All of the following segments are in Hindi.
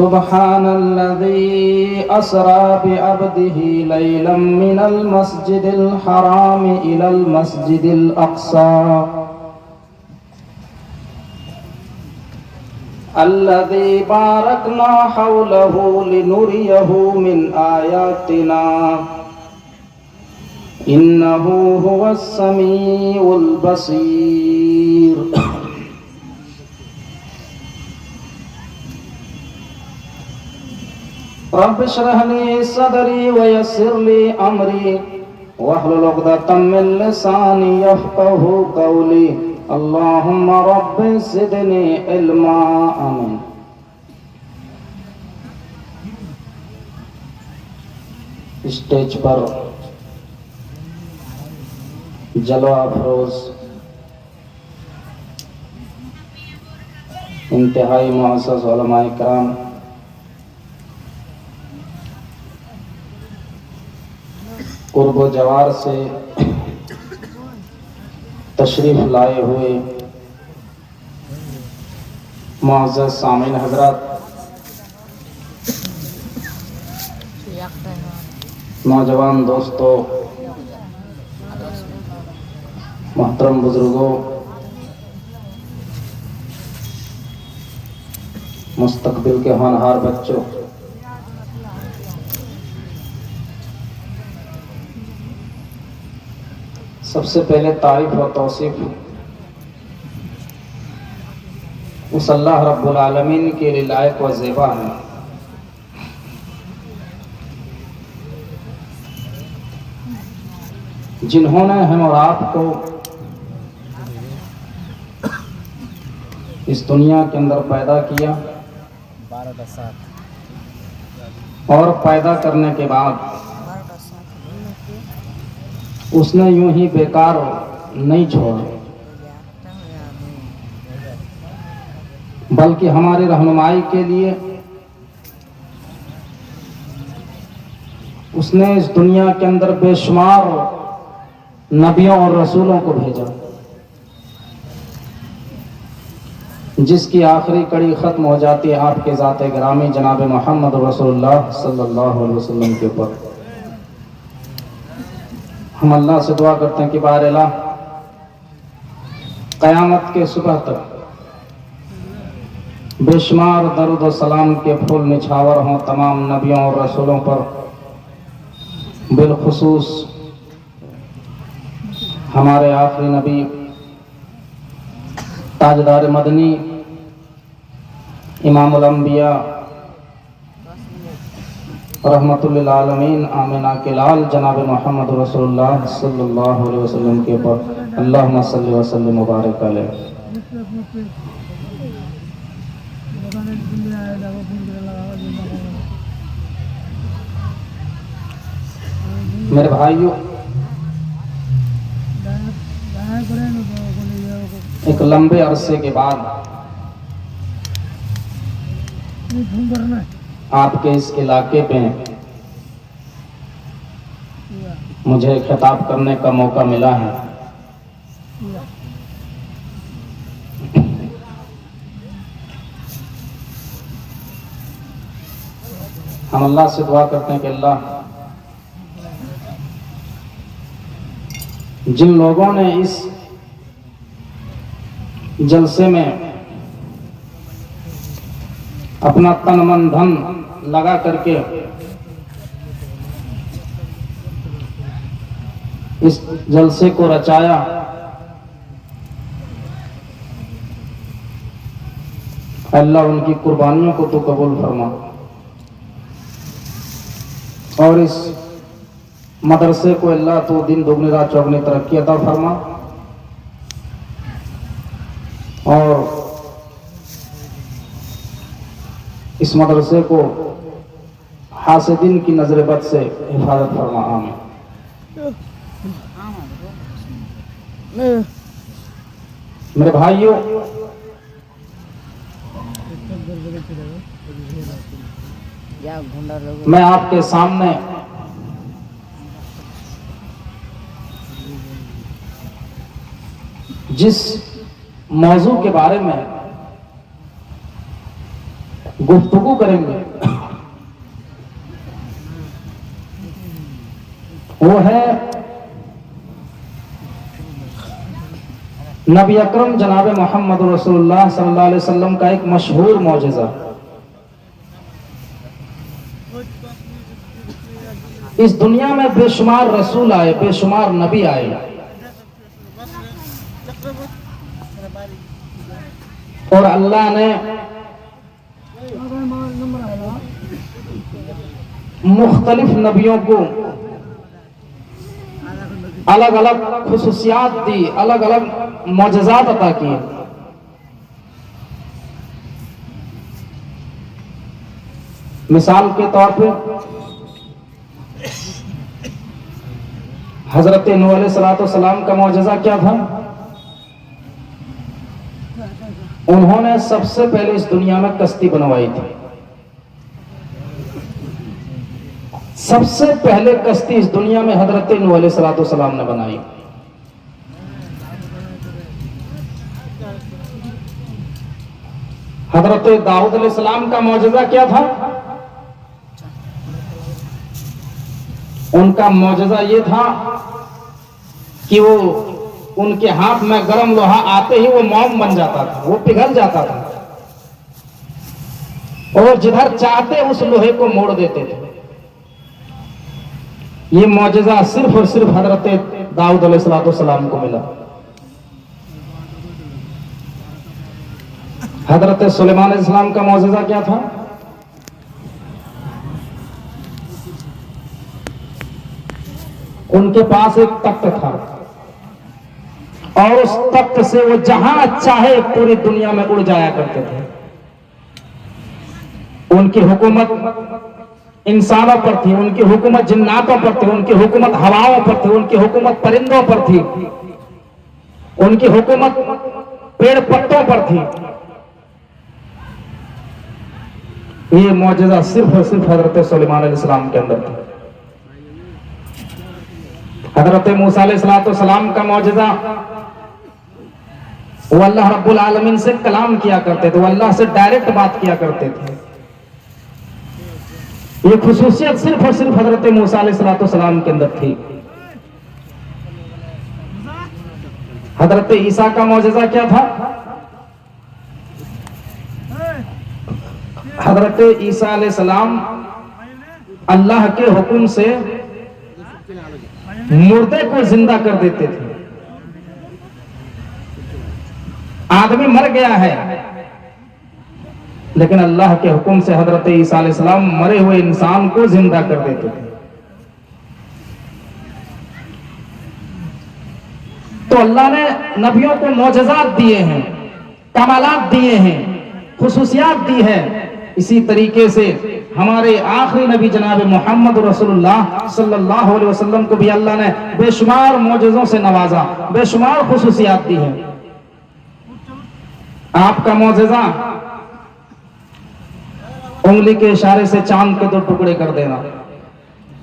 सुब्हानल्लज़ी अस्रा बिअब्दिही लैलन मिनल मस्जिदिल हराम इलल मस्जिदिल अक़सा अल्लज़ी बारकना हौलहू लिनुरियहू मिन आयातिना इन्नहू हुवस समीउल बसीर। रब्बि इश्रह ली सदरी व यस्सिर ली अमरी वहलुल उक़दतम मिन लिसानी यफ़क़हू क़ौली। अल्लाहुम्मा रब्बि ज़िदनी इल्मा। आमीन। स्टेज पर जलवा अफरोज इंतहाई मुअज़्ज़ज़ उलमाए किराम, कुर्ब जवार से तशरीफ लाए हुए मुअज़्ज़ज़ सामीन हज़रात, नौजवान दोस्तों, मोहतरम बुजुर्गों, मुस्तकबिल के होनहार बच्चों, सबसे पहले तारीफ और तौसीफ उस अल्लाह रब्बुल आलमीन के लिए लायक व ज़ेबा है जिन्होंने हम और आपको इस दुनिया के अंदर पैदा किया और पैदा करने के बाद उसने यूं ही बेकार नहीं छोड़ा, बल्कि हमारी रहनुमाई के लिए उसने इस दुनिया के अंदर बेशुमार नबियों और रसूलों को भेजा, जिसकी आखिरी कड़ी ख़त्म हो जाती है आपके ज़ाते गिरामी जनाब मोहम्मद रसूलुल्लाह सल्लल्लाहु अलैहि वसल्लम के ऊपर। हम अल्लाह से दुआ करते हैं कि बार अल्लाह क़यामत के सुबह तक बेशुमार दरूद और सलाम के फूल निछावर हों तमाम नबियों और रसूलों पर, बिलखुसूस हमारे आखिरी नबी ताजदार मदनी इमामुल अंबिया रहमतुल लिल आलमीन आमिना के लाल जनाब मोहम्मद रसूलुल्लाह सल्लल्लाहु अलैहि वसल्लम के ऊपर अल्लाहुम्मा सल्लि व सल्लिम मुबारक अलैहि। मेरे भाइयों, एक लंबे अरसे के बाद आपके इस इलाके पे मुझे खिताब करने का मौका मिला है। हम अल्लाह से दुआ करते हैं कि अल्लाह जिन लोगों ने इस जलसे में अपना तन मन धन लगा करके इस जलसे को रचाया, अल्लाह उनकी कुर्बानियों को तो कबूल फरमा और इस मदरसे को अल्लाह तो दिन दुगनी रात चौगनी तरक्की अता फरमा और इस मदरसे को हासिदीन की नजर बद से हिफाजत फरमा। आमीन। मेरे भाइयों, मैं आपके सामने जिस मौजू के बारे में गुफ्तगू करेंगे वो है नबी अकरम जनाब मोहम्मद रसूलुल्लाह सल्लल्लाहु अलैहि वसल्लम का एक मशहूर मौजज़ा। इस दुनिया में बेशुमार रसूल आए, बेशुमार नबी आए, और अल्लाह ने मुख्तलिफ नबियों को अलग अलग खुसूसियात दी, अलग अलग मौजज़ात अता किए। मिसाल के तौर पे हजरत नूह अलैहिस्सलाम का मौजज़ा क्या था? उन्होंने सबसे पहले इस दुनिया में कश्ती बनवाई थी। सबसे पहले कश्ती इस दुनिया में हजरत नूह अलैहिस्सलाम ने बनाई। हजरत दाऊद अलैहिस्सलाम का मौजज़ा क्या था? उनका मौजज़ा ये था कि वो उनके हाथ में गर्म लोहा आते ही वो मोम बन जाता था, वो पिघल जाता था, और जिधर चाहते उस लोहे को मोड़ देते थे। ये मौजज़ा सिर्फ और सिर्फ हजरत दाऊद अलैहिस्सलाम को मिला। हजरत सुलेमान अलैहिस्सलाम का मौजज़ा क्या था? उनके पास एक तख्त था, और उस तख्त से वो जहां चाहे पूरी दुनिया में उड़ जाया करते थे। उनकी हुकूमत इंसानों पर थी, उनकी हुकूमत जिन्नातों पर थी, उनकी हुकूमत हवाओं पर थी, उनकी हुकूमत परिंदों पर थी, उनकी हुकूमत पेड़ पत्तों पर थी। ये मौजज़ा सिर्फ और सिर्फ हजरत सुलेमान अलैहिस्सलाम के अंदर था। हजरत मूसा अलैहिस्सलाम का मौजज़ा, वो अल्लाह रब्बुल आलमीन से कलाम किया करते थे, वो अल्लाह से डायरेक्ट बात किया करते थे। ये खुसूसियत सिर्फ और सिर्फ हजरत मूसा अलैहिस्सलाम के अंदर थी। हजरत ईसा का मौजज़ा क्या था? हजरत ईसा अलैहिस्सलाम अल्लाह के हुक्म से मुर्दे को जिंदा कर देते थे। आदमी मर गया है, लेकिन अल्लाह के हुक्म से हजरत ईसा अलैहिस्सलाम मरे हुए इंसान को जिंदा कर देते थे। तो अल्लाह ने नबियों को मौजज़ात दिए हैं, कमालात दिए हैं, खुसूसियात दी है। इसी तरीके से हमारे आखिरी नबी जनाब मोहम्मद रसूलुल्लाह सल्लल्लाहु अलैहि वसल्लम को भी अल्लाह ने बेशुमार मौजज़ों से नवाजा, बेशुमार खुसूसियात दी है। आपका मौजज़ा उंगली के इशारे से चांद के 2 टुकड़े कर देना।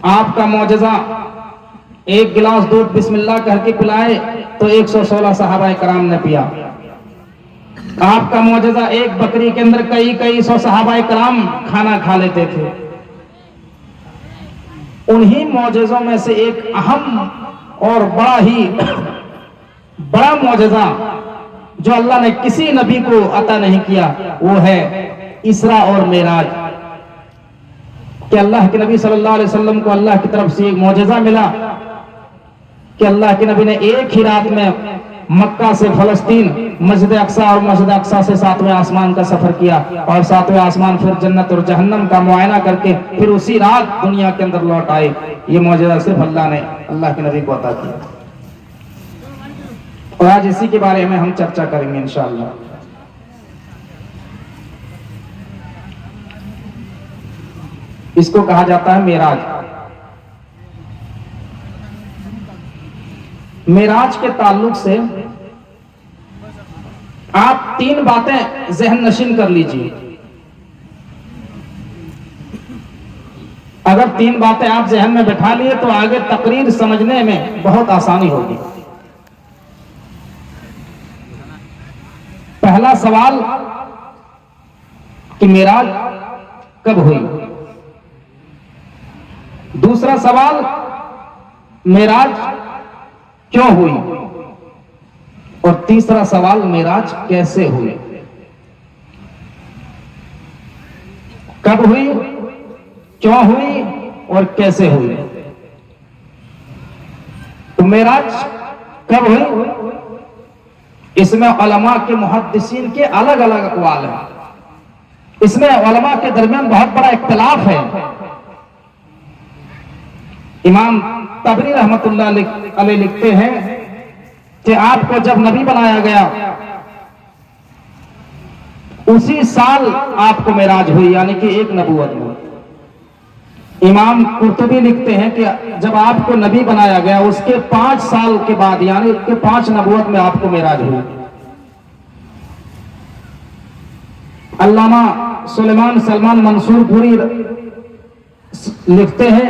आपका मौजज़ा एक गिलास दूध बिस्मिल्लाह कह के पिलाए तो 116 सहाबाए कराम ने पिया। आपका मौजज़ा एक बकरी के अंदर कई सौ सहाबाए कराम खाना खा लेते थे। उन्हीं मौजज़ों में से एक अहम और बड़ा मौजज़ा जो अल्लाह ने किसी नबी को अता नहीं किया, वो है इसरा और मेराज। कि अल्लाह के नबी सल्लल्लाहु अलैहि वसल्लम को अल्लाह की तरफ से एक मौजज़ा मिला कि अल्लाह के नबी ने एक ही रात में मक्का से फलस्तीन, मस्जिद अक्सा और मस्जिद अक्सा से 7वें आसमान का सफर किया, और 7वें आसमान फिर जन्नत और जहन्नम का मुआयना करके फिर उसी रात दुनिया के अंदर लौट आए। ये मौजज़ा सिर्फ अल्लाह ने अल्लाह के नबी को अता किया, और आज इसी के बारे में हम चर्चा करेंगे इंशाअल्लाह। इसको कहा जाता है मेराज। मेराज के ताल्लुक से आप 3 बातें ज़हन नशीन कर लीजिए। अगर 3 बातें आप ज़हन में बैठा लिए तो आगे तकरीर समझने में बहुत आसानी होगी। पहला सवाल, कि मेराज कब हुई। दूसरा सवाल, मेराज क्यों हुई। और तीसरा सवाल, मेराज कैसे हुई। कब हुई, क्यों हुई और कैसे हुई। तो मेराज कब हुई, इसमें उलमा के मुहद्दिसीन के अलग अलग अक़वाल हैं। इसमें उलमा के दरमियान बहुत बड़ा इख्तिलाफ है। इमाम तबरी रहमतुल्लाह अलैह लिखते हैं कि आपको जब नबी बनाया गया उसी साल आपको मेराज हुई, यानी कि एक नबूवत में। इमाम कुर्तुबी लिखते हैं कि जब आपको नबी बनाया गया उसके 5 साल के बाद, यानी उसके 5 नबूवत में आपको मेराज हुई। अल्लामा सुलेमान सलमान मंसूरपुरी लिखते हैं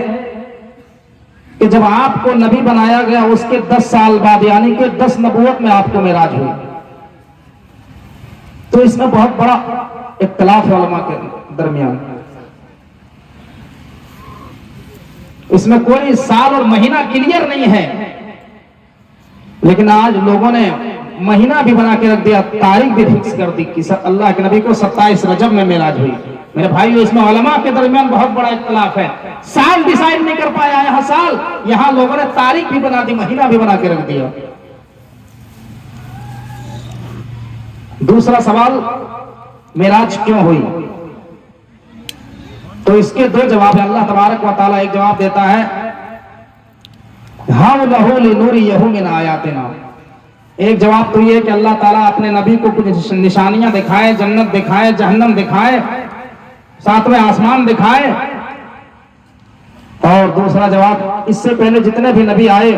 कि जब आपको नबी बनाया गया उसके 10 साल बाद, यानी कि 10 नबूवत में आपको मेराज हुई। तो इसमें बहुत बड़ा इख्तिलाफ है उलमा के दरमियान। इसमें कोई साल और महीना क्लियर नहीं है, लेकिन आज लोगों ने महीना भी बना के रख दिया, तारीख भी फिक्स कर दी कि अल्लाह के नबी को 27 रजब में मेराज हुई। मेरे भाइयों, इसमें उलमा के दरमियान बहुत बड़ा इख्तिलाफ है। साल डिसाइड नहीं कर पाया यहाँ साल, यहाँ लोगों ने तारीख भी बना दी, महीना भी बना के रख दिया। दूसरा सवाल, मेराज क्यों हुई। तो इसके 2 जवाब है। अल्लाह तबारक व तआला एक जवाब देता है, हाँ लहू लिनूरियहु मिन आयातिना। एक जवाब तो ये कि अल्लाह ताला अपने नबी को कुछ निशानियां दिखाए, जन्नत दिखाए, जहन्नम दिखाए, 7वें आसमान दिखाए। और दूसरा जवाब, इससे पहले जितने भी नबी आए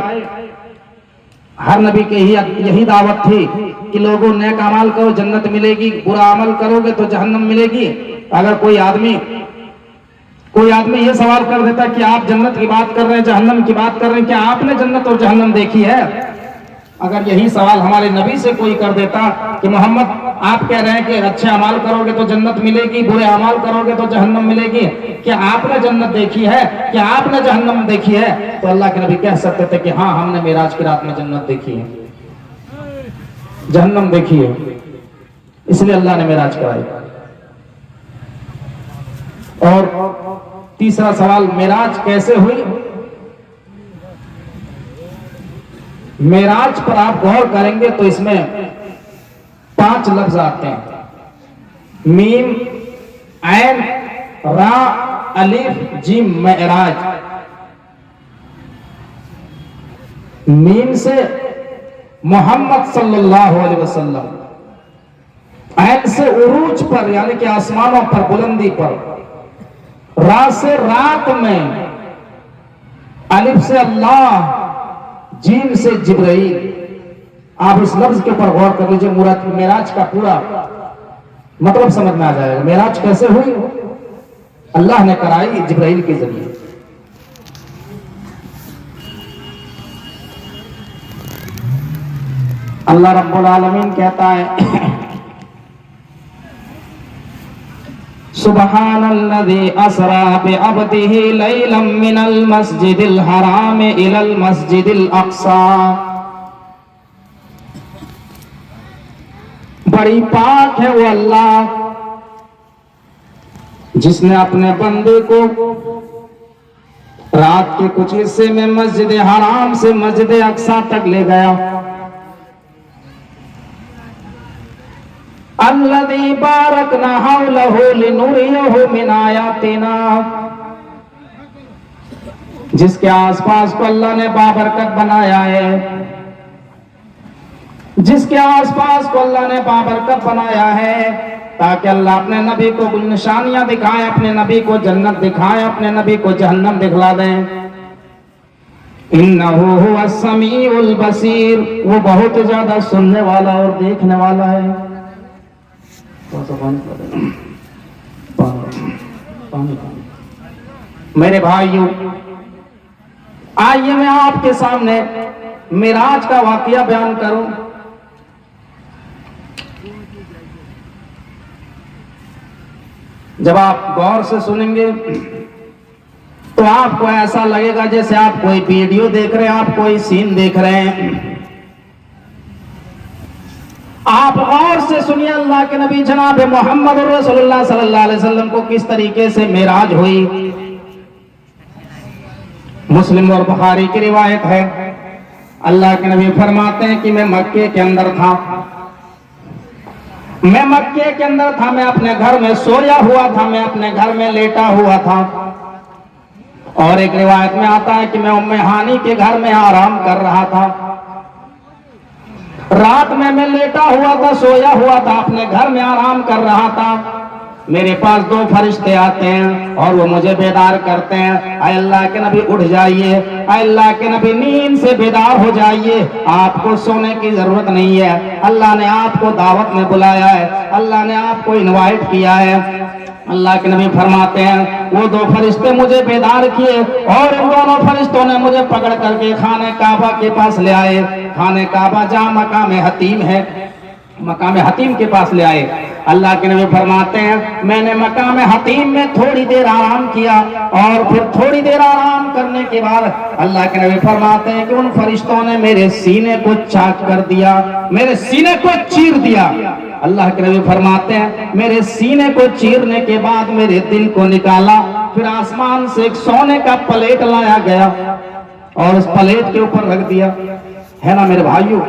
हर नबी के ही यही दावत थी कि लोगों नेक अमल करो जन्नत मिलेगी, बुरा अमल करोगे तो जहन्नम मिलेगी। अगर कोई आदमी ये सवाल कर देता कि आप जन्नत की बात कर रहे हैं, जहन्नम की बात कर रहे हैं, क्या आपने जन्नत और जहन्नम देखी है। अगर यही सवाल हमारे नबी से कोई कर देता कि मोहम्मद आप कह रहे हैं कि अच्छे अमाल करोगे तो जन्नत मिलेगी, बुरे अमाल करोगे तो जहन्नम मिलेगी, क्या आपने जन्नत देखी है, क्या आपने जहन्नम देखी है। तो अल्लाह के नबी कह सकते थे कि हाँ, हमने मेराज की रात में जन्नत देखी है, जहन्नम देखी है, इसलिए अल्लाह ने मेराज कराई। और तीसरा सवाल, मेराज कैसे हुई। मेराज पर आप गौर करेंगे तो इसमें 5 लफ्ज आते हैं, मीम, ऐन, रा, अलिफ, जीम, मेराज। मीम से मोहम्मद सल्लल्लाहु अलैहि वसल्लम, ऐन से उरूज पर यानी कि आसमानों पर, बुलंदी पर, रा से रात में, अलिफ से अल्लाह, जीम से जिब्राइल। आप इस लफ्ज के ऊपर गौर कर लीजिए, मेराज का पूरा मतलब समझ में आ जाएगा। मेराज कैसे हुई, अल्लाह ने कराई जिब्राइल के जरिए। अल्लाह रब्बुल आलमीन कहता है, सुब्हानल्लज़ी असरा बिअब्दिही लैलन मिनल मस्जिदिल हराम इलल मस्जिदिल अक़सा। बड़ी पाक है वो अल्लाह जिसने अपने बंदे को रात के कुछ हिस्से में मस्जिद हराम से मस्जिद अक़सा तक ले गया। अल्लज़ी बारकना हौलहु लिनुरियहु मिन आयातिना, जिसके आसपास को अल्लाह ने बाबरकत बनाया है, जिसके आसपास को अल्लाह ने बाबरकत बनाया है, ताकि अल्लाह अपने नबी को कुछ निशानियां दिखाए, अपने नबी को जन्नत दिखाए, अपने नबी को जहन्नम दिखला दें। इन्नहु हुवस समीउल बसीर, वो बहुत ज्यादा सुनने वाला और देखने वाला है। मेरे भाइयों, आइए मैं आपके सामने मेराज का वाकया बयान करूं। जब आप गौर से सुनेंगे तो आपको ऐसा लगेगा जैसे आप कोई वीडियो देख रहे हैं, आप कोई सीन देख रहे हैं। आप गौर से सुनिए अल्लाह के नबी जनाब मोहम्मद रसूलुल्लाह सल्लल्लाहु अलैहि वसल्लम को किस तरीके से मेराज हुई। मुस्लिम और बुखारी की रिवायत है, अल्लाह के नबी फरमाते हैं कि मैं मक्के के अंदर था, मैं अपने घर में सोया हुआ था, मैं अपने घर में लेटा हुआ था। और एक रिवायत में आता है कि मैं उम्मे हानी के घर में आराम कर रहा था। रात में मैं लेटा हुआ था, सोया हुआ था, अपने घर में आराम कर रहा था। मेरे पास दो फरिश्ते आते हैं और वो मुझे बेदार करते हैं, आए अल्लाह के नबी उठ जाइए, आए अल्लाह के नबी नींद से बेदार हो जाइए, आपको सोने की जरूरत नहीं है, अल्लाह ने आपको दावत में बुलाया है, अल्लाह ने आपको इनवाइट किया है। अल्लाह के नबी फरमाते हैं वो दो फरिश्ते मुझे बेदार किए और इन दोनों फरिश्तों ने मुझे पकड़ करके खाने काबा के पास ले आए। खाने काबा जहाँ मकाम हतीम है, मकाम हतीम के पास ले आए। अल्लाह के नबी फरमाते हैं मैंने मकाम हतीम में थोड़ी देर आराम किया और फिर थोड़ी देर आराम करने के बाद अल्लाह के नबी फरमाते हैं कि उन फरिश्तों ने मेरे सीने को चाक कर दिया, मेरे सीने को चीर दिया। अल्लाह के नबी फरमाते हैं मेरे सीने को चीरने के बाद मेरे दिल को निकाला, फिर आसमान से एक सोने का प्लेट लाया गया और उस प्लेट के ऊपर रख दिया। है ना मेरे भाइयों,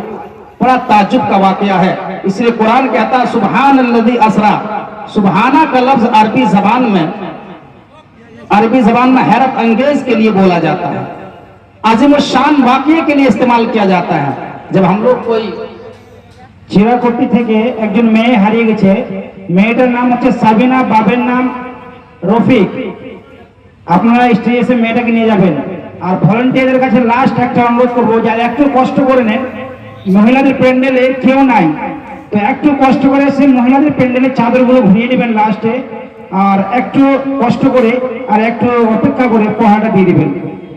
बड़ा ताज्जुब का वाकया है। इसलिए कुरान कहता है सुबहान अल्लज़ी असरा। सुबहाना का लफ्ज अरबी जबान में हैरत अंगेज के लिए बोला जाता है, अजीम शान वाकये के लिए इस्तेमाल किया जाता है। जब हम लोग कोई চিরাকুটি থেকে একজন মেয়ে হারিয়ে গেছে, মেয়েটার নাম হচ্ছে সাবিনা, বাবার নাম রফিক। আপনারা স্টেজে এসে মেয়েটাকে নিয়ে যাবেন আর ভলান্টিয়ারদের কাছে লাস্ট একটা অনুরোধ করবো যে একটু কষ্ট করে নেন, মহিলাদের প্যান্ডেলে কেউ নাই, তো একটু কষ্ট করে সেই মহিলাদের প্যান্ডেলের চাদরগুলো ঘুরিয়ে নেবেন লাস্টে, আর একটু কষ্ট করে আর একটু অপেক্ষা করে পহাটা দিয়ে দিবেন।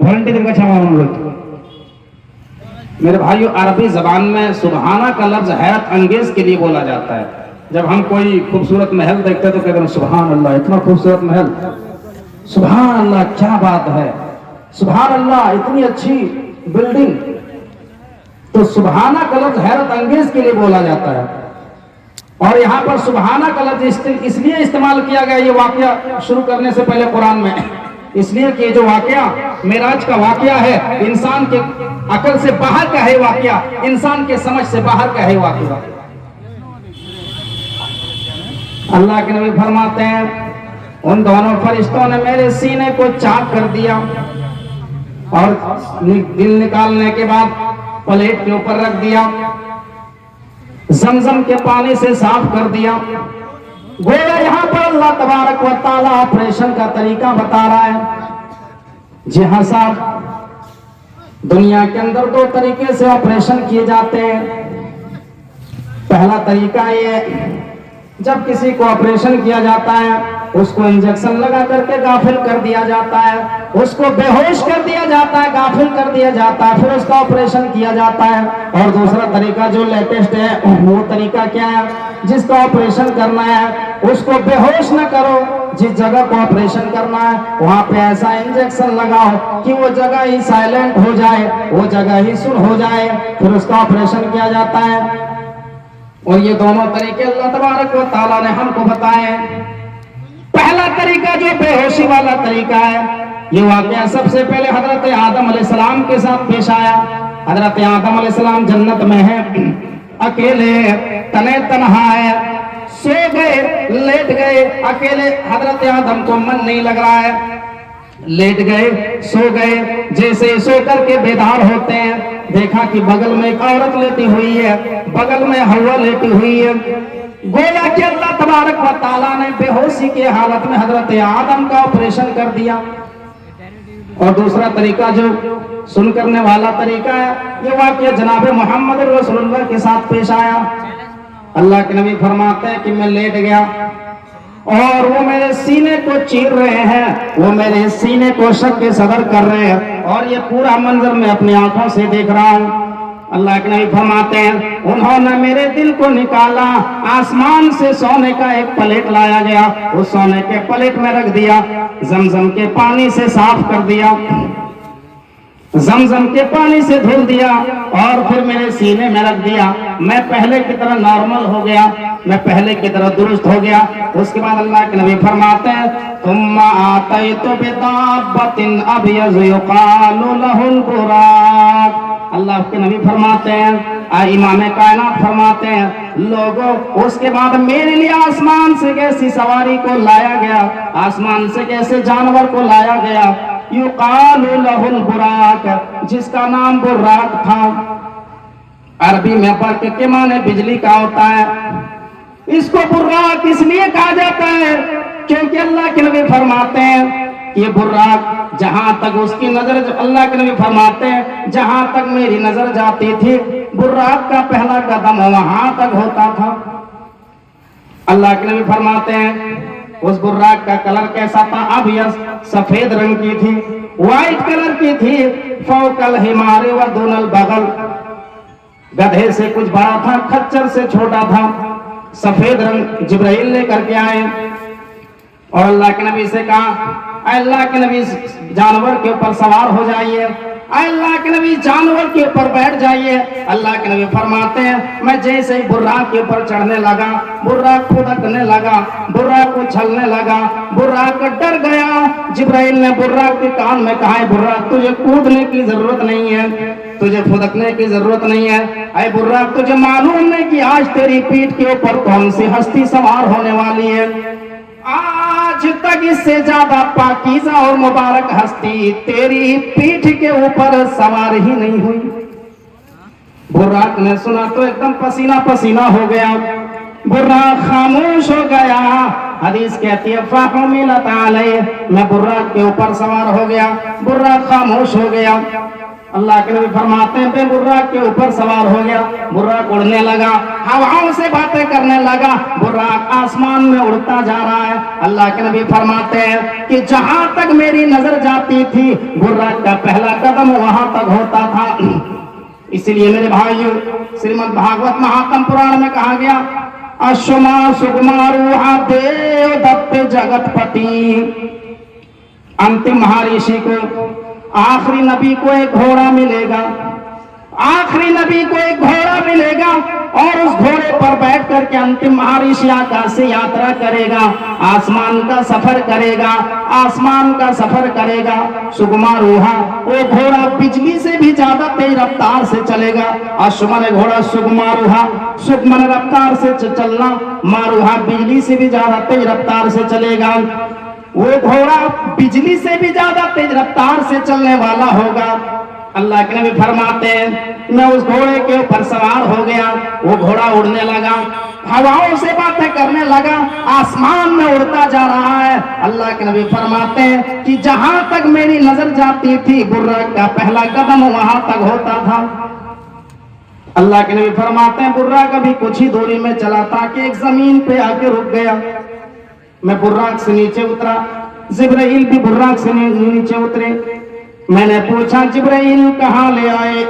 ভলান্টিয়ারদের কাছে আমার অনুরোধ। मेरे भाइयों अरबी जबान में सुबहाना का लफ्ज हैरत अंगेज के लिए बोला जाता है। जब हम कोई खूबसूरत महल देखते हैं तो कहते हैं सुबहान अल्लाह, इतना खूबसूरत महल, सुबहान अल्लाह क्या बात है, सुबहान अल्लाह इतनी अच्छी बिल्डिंग। तो सुबहाना का लफ्ज हैरत अंगेज के लिए बोला जाता है। और यहाँ पर सुबहाना का लफ्ज इसलिए इस्तेमाल किया गया, ये वाकया शुरू करने से पहले कुरान में, इसलिए कि जो वाकया मेराज का वाकया है इंसान के अकल से बाहर का है, वाकया इंसान के समझ से बाहर का है वाकया। अल्लाह के नबी फरमाते हैं उन दोनों फरिश्तों ने मेरे सीने को चाक कर दिया और दिल निकालने के बाद प्लेट के ऊपर रख दिया, जमजम के पानी से साफ कर दिया। गोया यहाँ पर अल्लाह तबारक व तआला ऑपरेशन का तरीका बता रहा है। जी हाँ साहब, दुनिया के अंदर दो तरीके से ऑपरेशन किए जाते हैं। पहला तरीका ये, जब किसी को ऑपरेशन किया जाता है उसको इंजेक्शन लगा करके गाफिल कर दिया जाता है, उसको बेहोश कर दिया जाता है, गाफिल कर दिया जाता है, फिर उसका ऑपरेशन किया जाता है। और दूसरा तरीका जो लेटेस्ट है वो तरीका क्या है, जिसका ऑपरेशन करना है उसको बेहोश न करो, जिस जगह को ऑपरेशन करना है वहां पे ऐसा इंजेक्शन लगाओ कि वो जगह ही साइलेंट हो जाए, वो जगह ही सुन हो जाए, फिर उसका ऑपरेशन किया जाता है। और ये दोनों तरीके अल्लाह तबारक व तआला ने हमको बताए। पहला तरीका जो बेहोशी वाला तरीका है, ये वाकया सबसे पहले हजरत आदम अलैहिस्सलाम के साथ पेश आया। हजरत आदम अलैहिस्सलाम जन्नत में है, अकेले तने तनहा है, सो गए, लेट गए अकेले। हजरत आदम को मन नहीं लग रहा है, लेट गए, सो गए। जैसे सो करके बेदार होते हैं, देखा कि बगल में एक औरत लेटी हुई है, बगल में हवा लेटी हुई है। गोया कि अल्लाह तबारक व तआला ने बेहोशी की हालत में हजरत आदम का ऑपरेशन कर दिया। और दूसरा तरीका जो सुन करने वाला तरीका है, ये वाकया जनाब मोहम्मद रसूलुल्लाह के साथ पेश आया। अल्लाह के नबी फरमाते हैं कि मैं लेट गया और वो मेरे सीने को चीर रहे हैं, वो मेरे सीने को शक के सदर कर रहे हैं, और ये पूरा मंजर मैं अपनी आंखों से देख रहा हूँ। अल्लाह के नबी फरमाते हैं उन्होंने मेरे दिल को निकाला, आसमान से सोने का एक प्लेट लाया गया, उस सोने के प्लेट में रख दिया, जमजम के पानी से साफ कर दिया, जमजम के पानी से धुल दिया और फिर मेरे सीने में रख दिया। मैं पहले की तरह नॉर्मल हो गया, मैं पहले की तरह दुरुस्त हो गया। उसके बाद अल्लाह के नबी फरमाते हैं तुम्मा आतैतु बिदाब्बतिन अबयज़ युक़ालु लहुल बुराक। अल्लाह के नबी फरमाते हैं, इमाम कायनात फरमाते हैं, लोगों उसके बाद मेरे लिए आसमान से कैसी सवारी को लाया गया, आसमान से कैसे जानवर को लाया गया, युक़ालु लहुल बुराक, जिसका नाम बुर्राक था। अरबी में बर्क के माने बिजली का होता है। इसको बुर्राक इसलिए कहा जाता है क्योंकि अल्लाह के नबी फरमाते हैं ये बुर्राक जहां तक उसकी नजर, अल्लाह के नबी फरमाते हैं जहां तक मेरी नजर जाती थी बुर्राक का पहला कदम वहां तक होता था। अल्लाह के नबी फरमाते हैं उस बुर्राक का कलर कैसा था, अब यह सफेद रंग की थी, व्हाइट कलर की थी। फौकल हिमारे व दोनल बगल, गधे से कुछ बड़ा था, खच्चर से छोटा था, सफेद रंग जिब्राइल लेकर के आए और अल्लाह के नबी से कहा अल्लाह के नबी जानवर के ऊपर सवार हो जाइए, अल्लाह के नबी जानवर के ऊपर बैठ जाइए। अल्लाह के नबी फरमाते हैं मैं जैसे ही बुर्राक के ऊपर चढ़ने लगा, बुर्राक फुदकने लगा, बुर्राक उछलने लगा, बुर्राक डर गया। जिब्राइल ने बुर्राक के कान में कहा बुर्राक तुझे कूदने की जरूरत नहीं है, तुझे फुदकने की जरूरत नहीं है। अरे बुर्राक तुझे मालूम नहीं कि आज तेरी पीठ के ऊपर कौन सी हस्ती सवार होने वाली है। आज तक इससे ज्यादा पाकीज़ा और मुबारक हस्ती तेरी पीठ के ऊपर सवार ही नहीं हुई। बुर्राक ने सुना तो एकदम पसीना पसीना हो गया, बुर्राक खामोश हो गया। हदीस कहती है फ़हुमिलत अलैहि, मैं बुर्राक के ऊपर सवार हो गया, बुर्राक खामोश हो गया। अल्लाह के नबी फरमाते हैं मैं बुर्राक के ऊपर सवार हो गया, बुर्राक उड़ने लगा, हवाओं से बातें करने लगा, बुर्राक आसमान में उड़ता जा रहा है। अल्लाह के नबी फरमाते हैं कि जहां तक मेरी नजर जाती थी बुर्राक का पहला कदम वहां तक होता था। इसलिए मेरे भाइयों श्रीमद् भागवत महात्म पुराण में कहा गया अश्वमा सुकुमारूहा देव दत्त जगतपति। अंतिम महर्षि को, आखिरी नबी को एक घोड़ा मिलेगा, आखिरी नबी को एक घोड़ा मिलेगा और उस घोड़े पर बैठ करके अंतिम महर्षि आकाश से यात्रा करेगा, आसमान का सफर करेगा, आसमान का सफर करेगा। सुकुमारूहा, वो घोड़ा बिजली से भी ज्यादा तेज रफ्तार से चलेगा। अश्वमन घोड़ा सुकुमारूहा, सुकुमन रफ्तार से चलना, मारूहा बिजली से भी ज्यादा तेज रफ्तार से चलेगा। वो घोड़ा बिजली से भी ज्यादा तेज रफ्तार से चलने वाला होगा। अल्लाह के नबी फरमाते हैं मैं उस घोड़े के ऊपर सवार हो गया, वो घोड़ा उड़ने लगा, हवाओं से बातें करने लगा, आसमान में उड़ता जा रहा है। अल्लाह के नबी फरमाते हैं कि जहां तक मेरी नजर जाती थी बुर्राक का पहला कदम वहां तक होता था। अल्लाह के नबी फरमाते हैं बुर्राक अभी कुछ ही दूरी में चला था कि एक जमीन पे आके रुक गया। मैं बुर्राक से नीचे उतरा, जिब्राइल भी बुर्राक से नीचे उतरे। मैंने पूछा जिब्राइल कहाँ ले आए?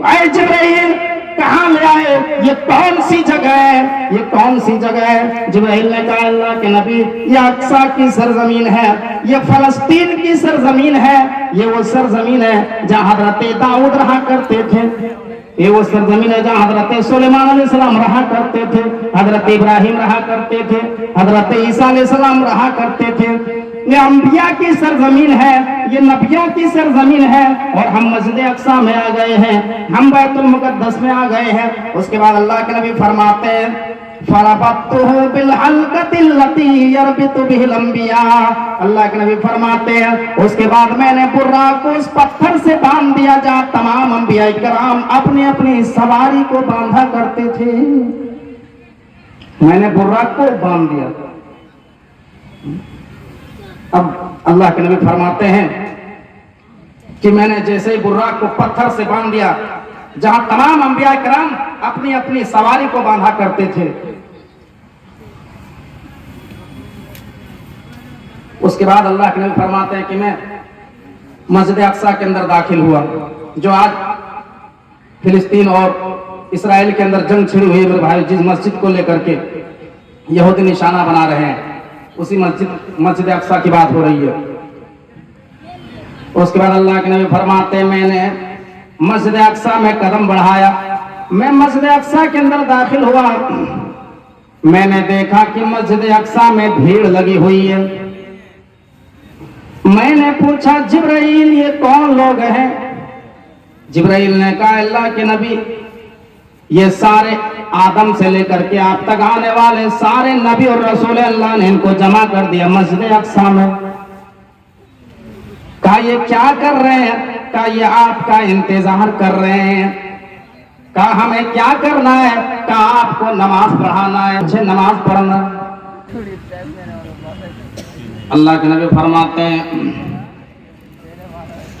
आए जिब्राइल कहाँ ले आए? ये कौन सी जगह है? ये कौन सी जगह है? जिब्राइल ने कहा अल्लाह के नबी ये अक्सा की सरजमीन है, ये फलस्तीन की सरजमीन है, ये वो सरजमीन है जहाँ हजरत दाऊद रहा करते थे, ये वो सरजमीन है जहाँ हजरत सुलेमान अलैहिस्सलाम रहा करते थे, हजरत इब्राहिम रहा करते थे, हजरत ईसा अलैहिस्सलाम रहा करते थे। ये अंबिया की सरजमीन है, ये नबियों की सरजमीन है और हम मस्जिद अक्सा में आ गए हैं, हम बैतुल मुकद्दस में आ गए हैं। उसके बाद अल्लाह के नबी फरमाते हैं फरबत्तुहु बिल हल्कतिल लती यरबितु बिहिल अंबिया। अल्लाह के नबी फरमाते हैं उसके बाद मैंने बुर्राक को उस पत्थर से बांध दिया जहाँ तमाम अंबिया इकराम अपनी अपनी सवारी को बांधा करते थे। मैंने बुर्राक को बांध दिया। अब अल्लाह के नबी फरमाते हैं कि मैंने जैसे ही बुर्राक को पत्थर से बांध दिया जहां तमाम अंबिया किराम अपनी अपनी सवारी को बांधा करते थे, उसके बाद अल्लाह के नबी फरमाते हैं कि मैं मस्जिद अक्सा के अंदर दाखिल हुआ जो आज फिलिस्तीन और इसराइल के अंदर जंग छिड़ी हुई मेरे भाई, जिस मस्जिद को लेकर के यहूदी निशाना बना रहे हैं, उसी मस्जिद अक्सा की बात हो रही है। उसके बाद अल्लाह के नबी फरमाते, मैंने मस्जिद अक्सा में कदम बढ़ाया, मैं मस्जिद अक्सा के अंदर दाखिल हुआ, मैंने देखा कि मस्जिद अक्सा में भीड़ लगी हुई है। मैंने पूछा, जिब्राइल ये कौन लोग हैं? जिब्राइल ने कहा, अल्लाह के नबी ये सारे आदम से लेकर के आप तक आने वाले सारे नबी और रसूल, अल्लाह ने इनको जमा कर दिया मस्जिद अक्सा में। कहा ये क्या कर रहे हैं? कहा ये आपका इंतजार कर रहे हैं। कहा हमें क्या करना है? कहा आपको नमाज पढ़ाना है, मुझे नमाज पढ़ना। अल्लाह के नबी फरमाते हैं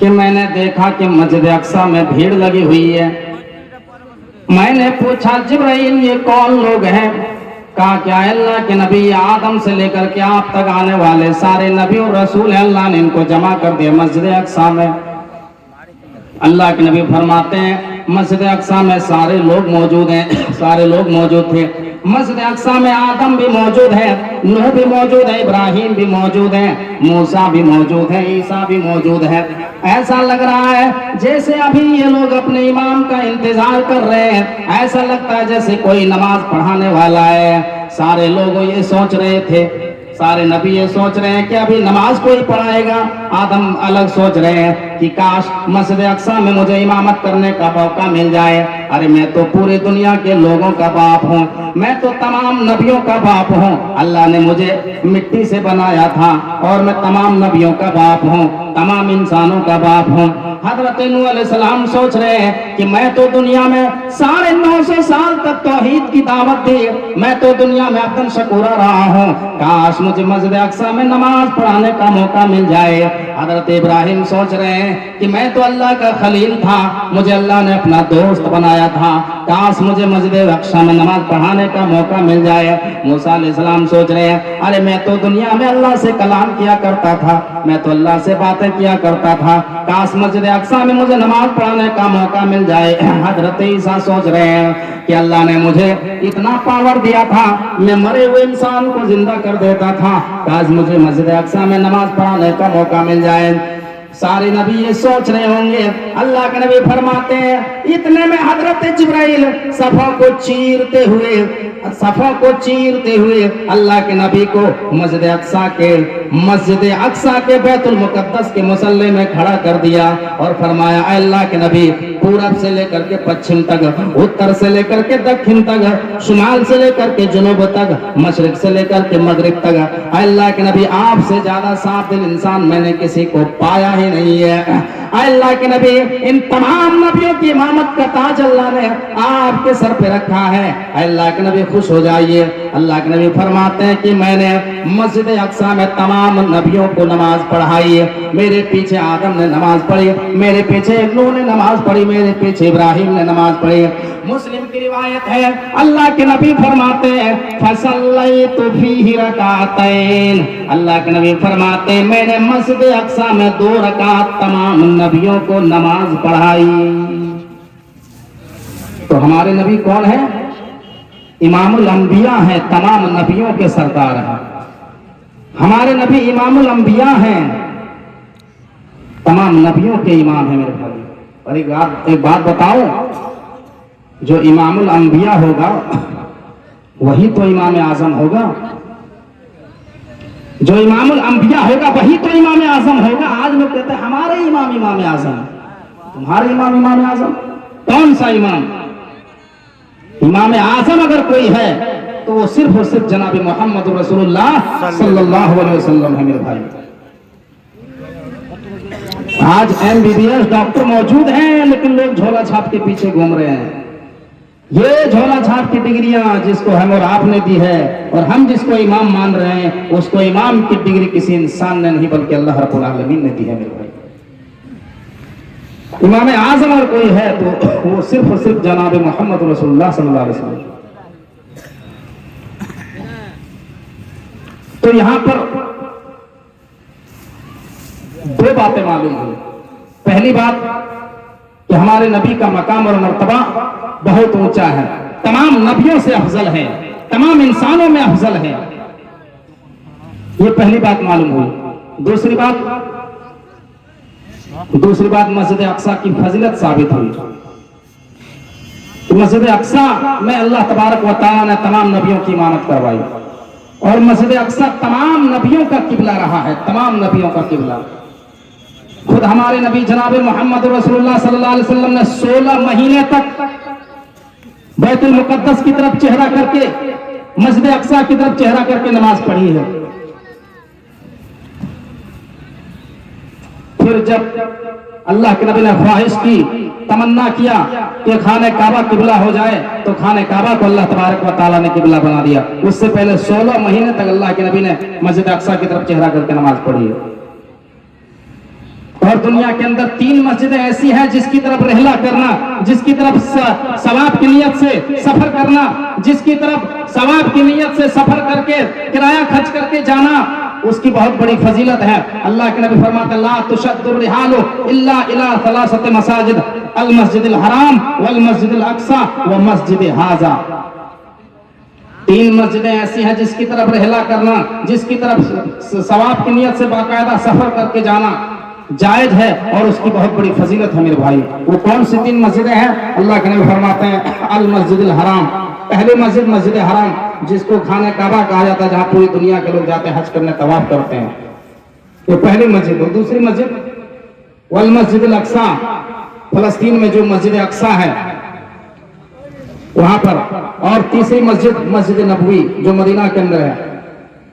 कि मैंने देखा कि मस्जिद अक्सा में भीड़ लगी हुई है। मैंने पूछा, जिब्राइल ये कौन लोग हैं? कहा क्या अल्लाह के नबी आदम से लेकर के आप तक आने वाले सारे नबी और रसूल, अल्लाह ने इनको जमा कर दिया मस्जिद अक्सा में। अल्लाह के नबी फरमाते हैं मस्जिद अक्सा में सारे लोग मौजूद हैं, सारे लोग मौजूद थे। मस्जिद अक्सा में आदम भी मौजूद है, नूह भी मौजूद है, इब्राहिम भी मौजूद है, मूसा भी मौजूद है, ईसा भी मौजूद है। ऐसा लग रहा है जैसे अभी ये लोग अपने इमाम का इंतजार कर रहे हैं, ऐसा लगता है जैसे कोई नमाज पढ़ाने वाला है। सारे लोग ये सोच रहे थे, सारे नबी ये सोच रहे हैं कि अभी नमाज कोई पढ़ाएगा। आदम अलग सोच रहे हैं कि काश मस्जिद अक्सा में मुझे इमामत करने का मौका मिल जाए। अरे मैं तो पूरी दुनिया के लोगों का बाप हूँ, मैं तो तमाम नबियों का बाप हूँ। अल्लाह ने मुझे मिट्टी से बनाया था और मैं तमाम नबियों का बाप हूँ, तमाम इंसानों का बाप हूँ। हजरत नूह अलैहिस्सलाम सोच रहे हैं कि मैं तो दुनिया में 950 साल तक तौहीद की दावत दी, मैं तो दुनिया में अब्दन शकूरा रहा हूँ, काश मुझे मस्जिद अक्सा में नमाज पढ़ाने का मौका मिल जाए। हजरत इब्राहिम सोच रहे हैं कि मैं तो अल्लाह का खलील था, मुझे अल्लाह ने अपना दोस्त बनाया था, काश मुझे मस्जिद अक्सा में नमाज पढ़ाने का मौका मिल जाए। मूसा अलैहिस्सलाम सोच रहे हैं अरे मैं तो दुनिया में अल्लाह से कलाम किया करता था, मैं तो अल्लाह से बातें किया करता था, काश मस्जिद अक्सा में मुझे नमाज पढ़ाने का मौका मिल जाए। हजरत ईसा सोच रहे हैं कि अल्लाह ने मुझे इतना पावर दिया था, मैं मरे हुए इंसान को जिंदा कर देता था, काश मुझे मस्जिद अक्सा में नमाज पढ़ाने का मौका मिल जाए। सारे नबी ये सोच रहे होंगे। अल्लाह के नबी फरमाते हैं इतने में हजरत जिब्राइल सफा को चीरते हुए अल्लाह के नबी को मस्जिद अक्सा के बैतुल मुकद्दस के मुसल्ले में खड़ा कर दिया और फरमाया अल्लाह के नबी पूरब से लेकर के पश्चिम तक, उत्तर से लेकर के दक्षिण तक, शुमाल से लेकर के जुनूब तक, मशरिक से लेकर के मगरिब तक, अल्लाह के नबी आपसे ज्यादा साफ दिल इंसान मैंने किसी को पाया ही नहीं है। अल्लाह के नबी इन तमाम नबियों की इमामत का ताज अल्लाह ने आपके सर पे रखा है। अल्लाह के नबी खुश हो जाइए। अल्लाह के नबी फरमाते हैं कि मैंने मस्जिद अक्सा में तमाम नबियों को नमाज पढ़ाई है। मेरे पीछे आदम ने नमाज पढ़ी, मेरे पीछे नूह ने नमाज पढ़ी, मेरे पीछे इब्राहिम ने नमाज पढ़ी। मुस्लिम की रिवायत है अल्लाह के नबी फरमाते हैं फसल्लैतु फीहि रकातैन, अल्लाह के नबी फरमाते हैं मैंने मस्जिद अक्सा में 2 रकात तमाम नबियों को नमाज पढ़ाई। तो हमारे नबी कौन है? इमामुल अंबिया है, तमाम नबियों के सरदार हैं। हमारे नबी इमामुल अंबिया हैं, तमाम नबियों के इमाम हैं मेरे भाई। और एक बात बताऊं, जो इमामुल अंबिया होगा वही तो इमाम आजम होगा, जो इमामुल अंबिया होगा वही तो इमाम आजम होगा। आज लोग कहते हैं हमारे इमाम आजम, तुम्हारे इमाम आजम कौन सा इमाम? इमाम आजम अगर कोई है तो वो सिर्फ और सिर्फ जनाब मोहम्मद रसूलुल्लाह सल्लल्लाहु अलैहि वसल्लम है मेरे भाई। आज MBBS डॉक्टर मौजूद हैं लेकिन लोग झोला छाप के पीछे घूम रहे हैं। ये झोला छाप की डिग्रियां जिसको हम और आपने दी है और हम जिसको इमाम मान रहे हैं, उसको इमाम की डिग्री किसी इंसान ने नहीं बल्कि अल्लाह रब्बुल आलमीन ने दी है मेरे भाई। इमाम आजम अगर कोई है तो वो सिर्फ और सिर्फ जनाब मोहम्मद रसूलुल्लाह सल्लल्लाहु अलैहि वसल्लम। तो यहां पर 2 बातें मालूम हुई। पहली बात कि तो हमारे नबी का मकाम और मर्तबा बहुत ऊंचा है, तमाम नबियों से अफजल है, तमाम इंसानों में अफजल है। ये पहली बात मालूम हुई। दूसरी बात मस्जिद अक्सा की फजीलत साबित हुई कि मस्जिद अक्सा में अल्लाह तबारक व तआला ने तमाम नबियों की इमामत करवाई और मस्जिद अक्सा तमाम नबियों का किबला रहा है, तमाम नबियों का किबला। खुद हमारे नबी जनाब मोहम्मद रसूलुल्लाह सल्लल्लाहु अलैहि वसल्लम ने 16 महीने तक बैतुल मुकद्दस की तरफ चेहरा करके, मस्जिद अक्सा की तरफ चेहरा करके नमाज पढ़ी है। फिर जब अल्लाह के नबी ने ख्वाहिश की, तमन्ना किया कि खाने काबा किबला हो जाए, तो खाने काबा को अल्लाह तबारक व तआला ने किबला बना दिया। उससे पहले 16 महीने तक अल्लाह के नबी ने मस्जिद अक्सा की तरफ चेहरा करके नमाज पढ़ी है। और दुनिया के अंदर 3 मस्जिदें ऐसी हैं जिसकी तरफ रहला करना, जिसकी तरफ सवाब की नियत से सफर करना, जिसकी तरफ सवाब की नियत से सफर करके किराया खर्च करके जाना, उसकी बहुत बड़ी फजीलत है। अल्लाह के नबी फरमाते हैं, ला तुशद्दुर रिहालु इल्ला इला सलासति मसाजिद, अल मस्जिदिल हराम वल मस्जिदिल अक्सा व मस्जिद हाजा। 3 मस्जिदें ऐसी हैं जिसकी तरफ रहला करना, जिसकी तरफ सवाब की नियत से बाकायदा सफर करके जाना जायज है और उसकी बहुत बड़ी फजीलत है मेरे भाई। वो कौन सी 3 मस्जिदें हैं? अल्लाह के नबी फरमाते हैं, अल मस्जिदिल हराम, पहली मस्जिद मस्जिद हराम, जिसको खाने काबा कहा जाता है, जहां पूरी दुनिया के लोग जाते हैं हज करने, तवाफ करते हैं, ये पहली मस्जिद। और दूसरी मस्जिद वल मस्जिदिल अक्सा, फलस्तीन में जो मस्जिद अक्सा है वहां पर। और तीसरी मस्जिद मस्जिद नबवी जो मदीना के अंदर है।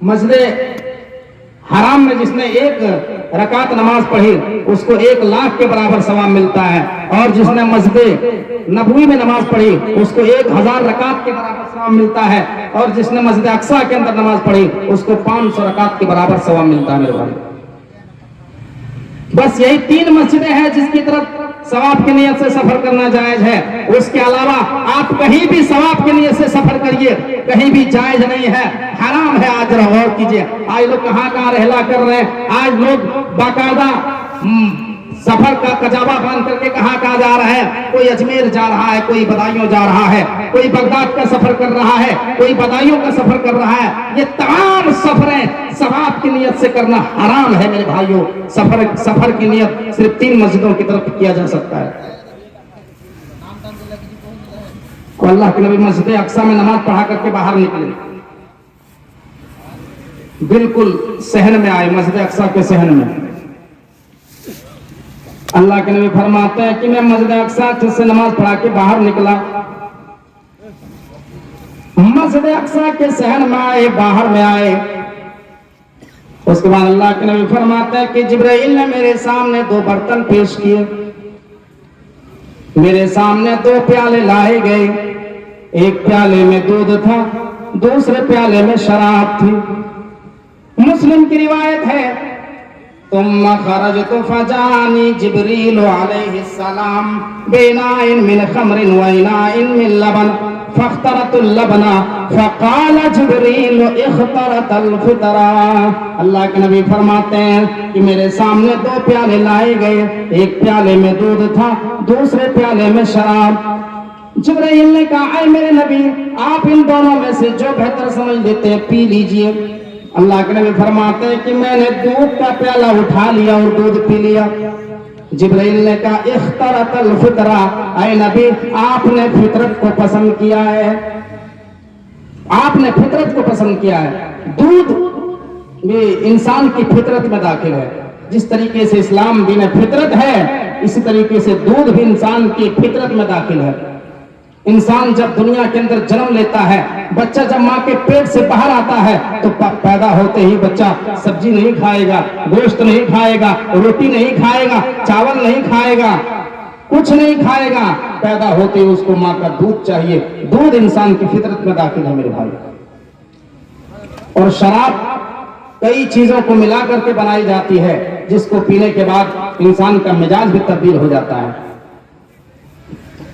मस्जिद हराम में जिसने 1 रकात नमाज पढ़ी उसको 1 लाख के बराबर सवाब मिलता है, और जिसने मस्जिद नबवी में नमाज पढ़ी उसको 1000 रकात के बराबर सवाब मिलता है, और जिसने मस्जिद अक्सा के अंदर नमाज पढ़ी उसको 500 रकात के बराबर सवाब मिलता है मेरे भाई। बस यही 3 मस्जिदें हैं जिसकी तरफ सवाब की नियत से सफर करना जायज है। उसके अलावा आप कहीं भी सवाब की नियत से सफर करिए, कहीं भी जायज नहीं है, हराम है। आज गौर कीजिए, आज लोग कहाँ रहला कर रहे हैं। आज लोग बाकायदा सफर का कजावा बांध करके कहाँ जा रहा है। कोई अजमेर जा रहा है, कोई बदायूं जा रहा है, कोई बगदाद का सफर कर रहा है, कोई बदायूं का सफर कर रहा है। ये तमाम सफरें सवाब की नियत से करना हराम है मेरे भाइयों। सफर की नियत सिर्फ 3 मस्जिदों की तरफ किया जा सकता है। अल्लाह के नबी मस्जिद अक्सा में नमाज पढ़ा करके बाहर निकले, बिल्कुल सहन में आए, मस्जिद अक्सा के सहन में। अल्लाह के नबी फरमाते हैं कि मैं मस्जिद अक्सा से नमाज पढ़ा के बाहर निकला, मस्जिद अक्सा के सहन में आए, बाहर में आए। उसके बाद अल्लाह के नबी फरमाते हैं कि जिब्राइल ने मेरे सामने 2 बर्तन पेश किए, मेरे सामने 2 प्याले लाए गए। एक प्याले में दूध था, दूसरे प्याले में शराब थी। मुस्लिम की रिवायत है, तुम खरजतु फजानी जिब्रील अलैहिस्सलाम बिनाइन मिन खमरिन व इनाइन मिन लबन फख्तरतुल लबना फकाल जिब्रील इख्तरतल फितरा। अल्लाह के नबी फरमाते हैं कि मेरे सामने 2 प्याले लाए गए, एक प्याले में दूध था, दूसरे प्याले में शराब। जिब्रील ने कहा, ऐ मेरे नबी, आप इन दोनों में से जो बेहतर समझ लेते हैं पी लीजिए। अल्लाह के नबी फरमाते हैं कि मैंने दूध का प्याला उठा लिया और दूध पी लिया। जिब्राइल ने कहा, इख्तरतल फितरा, ऐ नबी आपने फितरत को पसंद किया है, आपने फितरत को पसंद किया है। दूध भी इंसान की फितरत में दाखिल है। जिस तरीके से इस्लाम दीन फितरत है, इसी तरीके से दूध भी इंसान की फितरत में दाखिल है। इंसान जब दुनिया के अंदर जन्म लेता है, बच्चा जब माँ के पेट से बाहर आता है तो पैदा होते ही बच्चा सब्जी नहीं खाएगा, गोश्त नहीं खाएगा, रोटी नहीं खाएगा, चावल नहीं खाएगा, कुछ नहीं खाएगा। पैदा होते ही उसको माँ का दूध चाहिए। दूध इंसान की फितरत में दाखिल है मेरे भाई। और शराब कई चीजों को मिला करके बनाई जाती है, जिसको पीने के बाद इंसान का मिजाज भी तब्दील हो जाता है।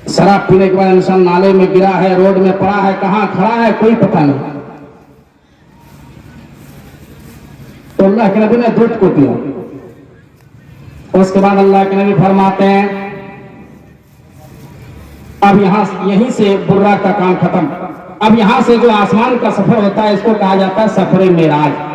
शराब पीने के बाद इंसान नाले में गिरा है, रोड में पड़ा है, कहां खड़ा है कोई पता नहीं। तो अल्लाह के नबी ने दूध को पिया। उसके बाद अल्लाह के नबी फरमाते हैं अब यहाँ यहीं से बुर्रा का काम खत्म। अब यहाँ से जो आसमान का सफर होता है इसको कहा जाता है सफर मेराज।